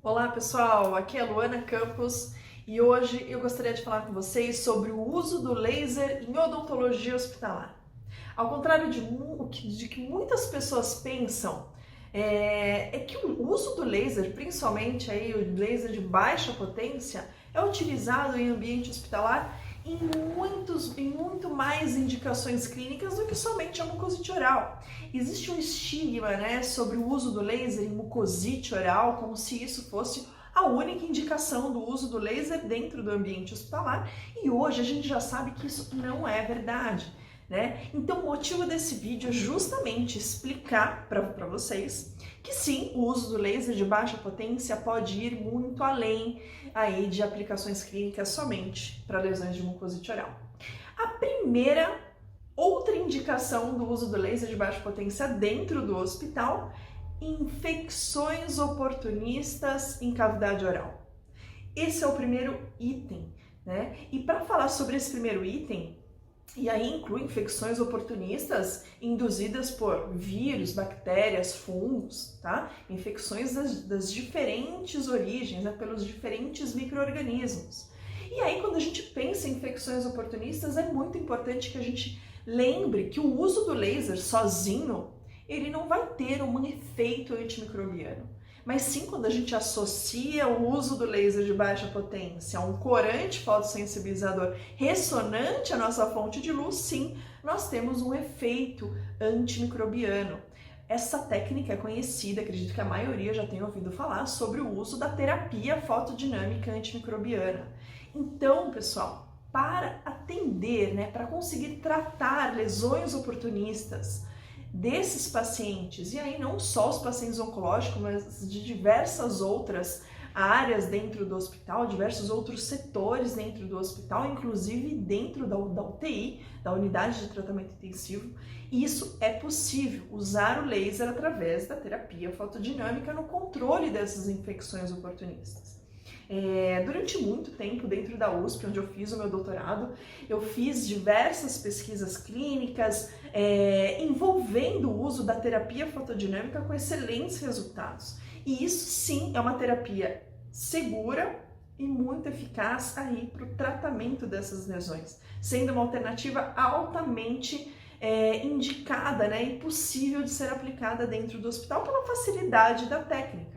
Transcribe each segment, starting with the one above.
Olá pessoal, aqui é a Luana Campos e hoje eu gostaria de falar com vocês sobre o uso do laser em odontologia hospitalar. Ao contrário de que muitas pessoas pensam, é que o uso do laser, principalmente aí o laser de baixa potência, é utilizado em ambiente hospitalar em muito mais indicações clínicas do que somente a mucosite oral. Existe um estigma, né, sobre o uso do laser em mucosite oral, como se isso fosse a única indicação do uso do laser dentro do ambiente hospitalar, e hoje a gente já sabe que isso não é verdade, né? Então o motivo desse vídeo é justamente explicar para vocês que sim, o uso do laser de baixa potência pode ir muito além aí de aplicações clínicas somente para lesões de mucosite oral. A primeira outra indicação do uso do laser de baixa potência dentro do hospital: infecções oportunistas em cavidade oral. Esse é o primeiro item, né? E para falar sobre esse primeiro item, e aí inclui infecções oportunistas induzidas por vírus, bactérias, fungos, tá? Infecções das diferentes origens, né? Pelos diferentes micro-organismos. E aí quando a gente pensa em infecções oportunistas, é muito importante que a gente lembre que o uso do laser sozinho, ele não vai ter um efeito antimicrobiano. Mas sim, quando a gente associa o uso do laser de baixa potência a um corante fotossensibilizador ressonante à nossa fonte de luz, sim, nós temos um efeito antimicrobiano. Essa técnica é conhecida, acredito que a maioria já tenha ouvido falar sobre o uso da terapia fotodinâmica antimicrobiana. Então, pessoal, para atender, né, para conseguir tratar lesões oportunistas desses pacientes, e aí não só os pacientes oncológicos, mas de diversas outras áreas dentro do hospital, diversos outros setores dentro do hospital, inclusive dentro da UTI, da unidade de tratamento intensivo, isso é possível, usar o laser através da terapia fotodinâmica no controle dessas infecções oportunistas. Durante muito tempo, dentro da USP, onde eu fiz o meu doutorado, eu fiz diversas pesquisas clínicas envolvendo o uso da terapia fotodinâmica com excelentes resultados. E isso sim é uma terapia segura e muito eficaz aí para o tratamento dessas lesões, sendo uma alternativa altamente indicada, né, e possível de ser aplicada dentro do hospital pela facilidade da técnica.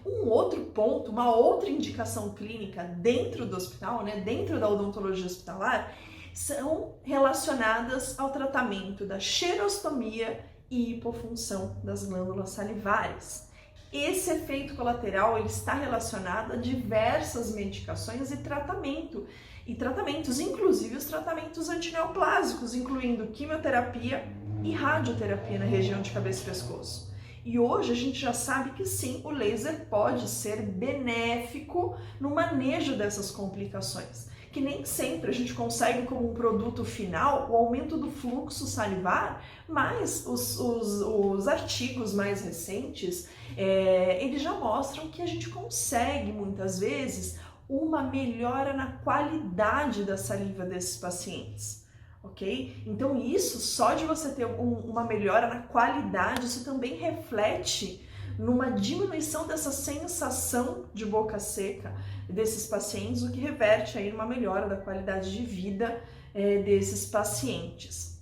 Um outro ponto, uma outra indicação clínica dentro do hospital, né, dentro da odontologia hospitalar, são relacionadas ao tratamento da xerostomia e hipofunção das glândulas salivares. Esse efeito colateral ele está relacionado a diversas medicações e tratamentos, inclusive os tratamentos antineoplásicos, incluindo quimioterapia e radioterapia na região de cabeça e pescoço. E hoje a gente já sabe que sim, o laser pode ser benéfico no manejo dessas complicações, que nem sempre a gente consegue como um produto final o aumento do fluxo salivar, mas os artigos mais recentes, eles já mostram que a gente consegue muitas vezes uma melhora na qualidade da saliva desses pacientes. Ok? Então isso, só de você ter uma melhora na qualidade, isso também reflete numa diminuição dessa sensação de boca seca desses pacientes, o que reverte aí numa melhora da qualidade de vida desses pacientes.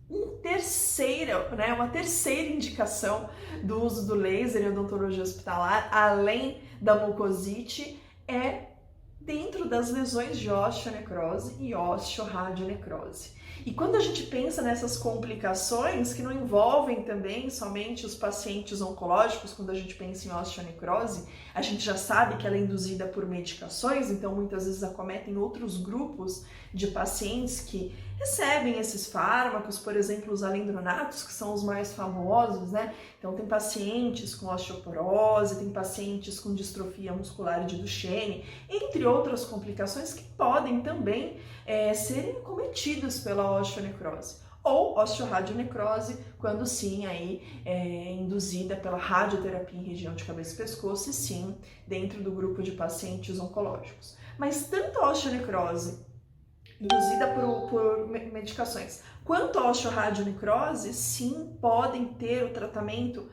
Uma terceira indicação do uso do laser em odontologia hospitalar, além da mucosite, é dentro das lesões de osteonecrose e osteoradionecrose. E quando a gente pensa nessas complicações que não envolvem também somente os pacientes oncológicos, quando a gente pensa em osteonecrose, a gente já sabe que ela é induzida por medicações, então muitas vezes acometem outros grupos de pacientes que recebem esses fármacos, por exemplo, os alendronatos, que são os mais famosos, né? Então tem pacientes com osteoporose, tem pacientes com distrofia muscular de Duchenne, entre outras complicações que podem também serem cometidas pela osteonecrose. Ou osteoradionecrose, quando sim, aí induzida pela radioterapia em região de cabeça e pescoço, e sim, dentro do grupo de pacientes oncológicos. Mas tanto a osteonecrose induzida por medicações, quanto a osteoradionecrose, sim, podem ter o tratamento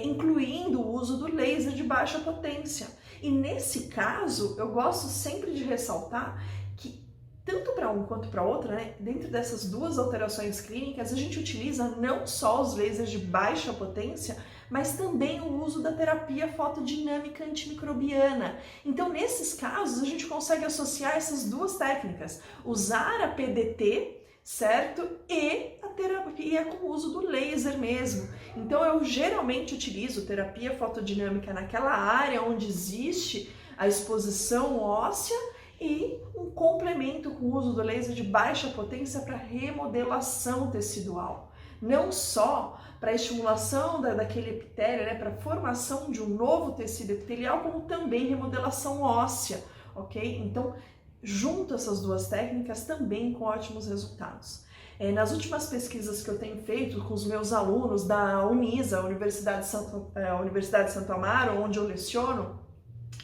incluindo o uso do laser de baixa potência. E nesse caso, eu gosto sempre de ressaltar que tanto para um quanto para outro, né, dentro dessas duas alterações clínicas, a gente utiliza não só os lasers de baixa potência, mas também o uso da terapia fotodinâmica antimicrobiana. Então, nesses casos, a gente consegue associar essas duas técnicas, usar a PDT, certo? E a terapia com o uso do laser mesmo. Então, eu geralmente utilizo terapia fotodinâmica naquela área onde existe a exposição óssea e um complemento com o uso do laser de baixa potência para remodelação tecidual. Não só para a estimulação daquele epitélio, né, para a formação de um novo tecido epitelial, como também remodelação óssea, ok? Então, junto essas duas técnicas também com ótimos resultados. Nas últimas pesquisas que eu tenho feito com os meus alunos da Unisa, a Universidade de Santo Amaro, onde eu leciono,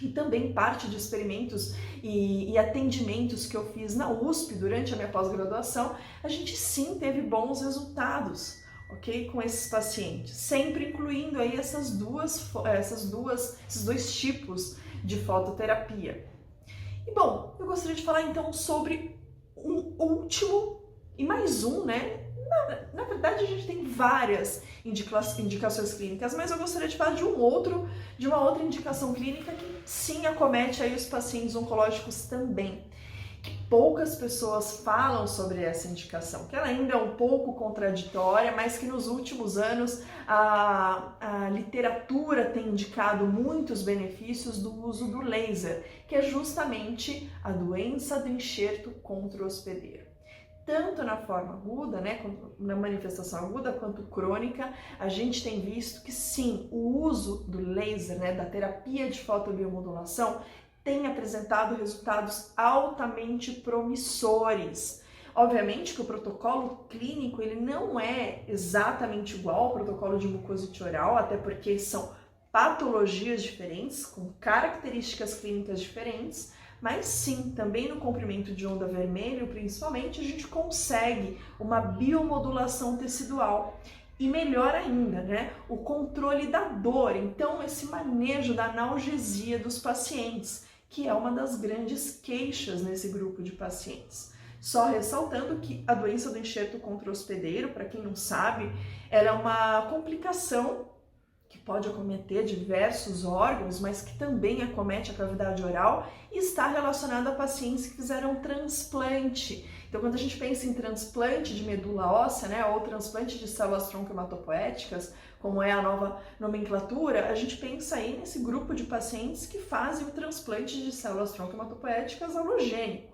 e também parte de experimentos e atendimentos que eu fiz na USP durante a minha pós-graduação, a gente sim teve bons resultados, ok? Com esses pacientes, sempre incluindo aí esses dois tipos de fototerapia. E bom, eu gostaria de falar então sobre um último e mais um, né? Na verdade, a gente tem várias indicações clínicas, mas eu gostaria de falar de uma outra indicação clínica que sim acomete aí os pacientes oncológicos também. Que poucas pessoas falam sobre essa indicação, que ela ainda é um pouco contraditória, mas que nos últimos anos a literatura tem indicado muitos benefícios do uso do laser, que é justamente a doença do enxerto contra-hospedeiro. Tanto na forma aguda, né, na manifestação aguda, quanto crônica, a gente tem visto que sim, o uso do laser, né, da terapia de fotobiomodulação, tem apresentado resultados altamente promissores. Obviamente que o protocolo clínico ele não é exatamente igual ao protocolo de mucosite oral, até porque são patologias diferentes, com características clínicas diferentes, mas sim, também no comprimento de onda vermelho, principalmente, a gente consegue uma biomodulação tecidual. E melhor ainda, né, o controle da dor, então esse manejo da analgesia dos pacientes, que é uma das grandes queixas nesse grupo de pacientes. Só ressaltando que a doença do enxerto contra-hospedeiro, para quem não sabe, ela é uma complicação que pode acometer diversos órgãos, mas que também acomete a cavidade oral e está relacionada a pacientes que fizeram transplante. Então, quando a gente pensa em transplante de medula óssea, né, ou transplante de células tronco hematopoéticas, como é a nova nomenclatura, a gente pensa aí nesse grupo de pacientes que fazem o transplante de células tronco hematopoéticas alogênico.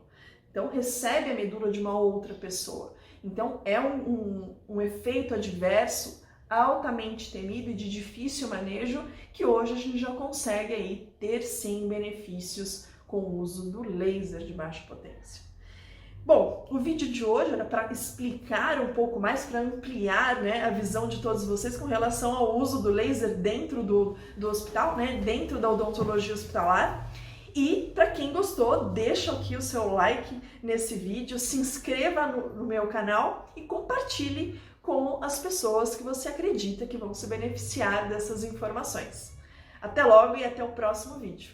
Então, recebe a medula de uma outra pessoa. Então, é um efeito adverso altamente temido e de difícil manejo, que hoje a gente já consegue aí ter sim benefícios com o uso do laser de baixa potência. Bom, o vídeo de hoje era para explicar um pouco mais, para ampliar, né, a visão de todos vocês com relação ao uso do laser dentro do hospital, né, dentro da odontologia hospitalar. E para quem gostou, deixa aqui o seu like nesse vídeo, se inscreva no meu canal e compartilhe com as pessoas que você acredita que vão se beneficiar dessas informações. Até logo e até o próximo vídeo.